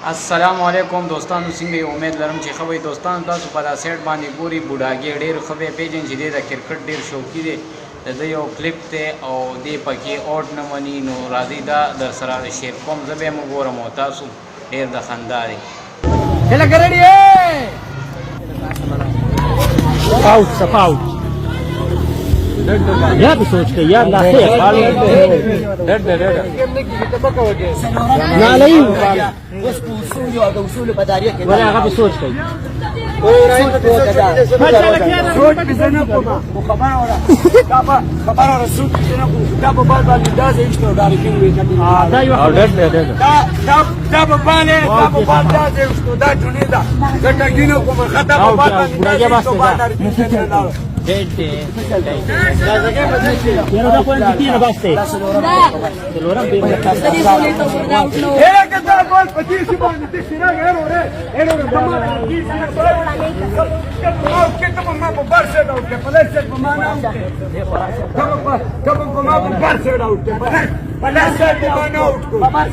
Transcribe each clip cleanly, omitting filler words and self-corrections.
السلام علیکم دوستانو، څنګه یو امید لرم چې ښه وئ. دوستانو تاسو په دا سیټ باندې ګوري بوډاګي ډېر ښه به پیژنئ چې دی د کرکټ ډېر شوقي دی. د ده یو کلیپ دی او دی پکې اوټ نه مني، نو راځئ دا در سره شیر کوم، زه به یې وګورم او تاسو ډېر د خندا دی. आउट सब आउट याद सोच के याद लाते ना नहीं उसूल بداريه كده ولا غبي सोच के صوت بزنه کومه خبره وره خبره رسول بزنه دا په بال باندې دا زه ایستو داري کې وی کړي دا یو اورډر دی دا په باندې دا په بال دا زه ایستو دا جونې دا ګټه کینو کومه خطا په بال باندې دا ایستو داري کې Quiero da cuenta que tiene baste. Se lo ran bien. era que está gol pochísimo ni te será era tomar aquí que como más por Barcelona que puede ser como mana como más por Barcelona que puede ser como mana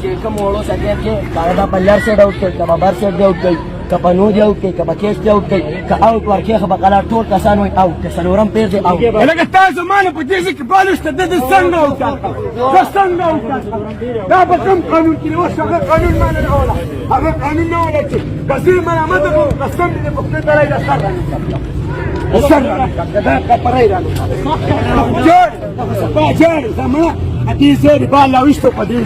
چې کوم وړو سره کې دا بلر سره اوټ کې کبا بر سره دی اوټ کې کبا نو دی اوټ کې کبا کیس دی اوټ کې کا اوټ ورکه خبر قلا ټول کسان وي اوټ سلورم پیر دی اوټ لکه تاسو مانه په دې کې بالښت د څنګه اوټ دا څنګه اوټ دا په کوم قانون کې و څنګه قانون مانه نه ولا هغه قانون نه ولا چې بزیر مانه ماته په قسم دې په خپل درای دا سره دا کپړای را جوړ زما اتی زری بالا وشته په دې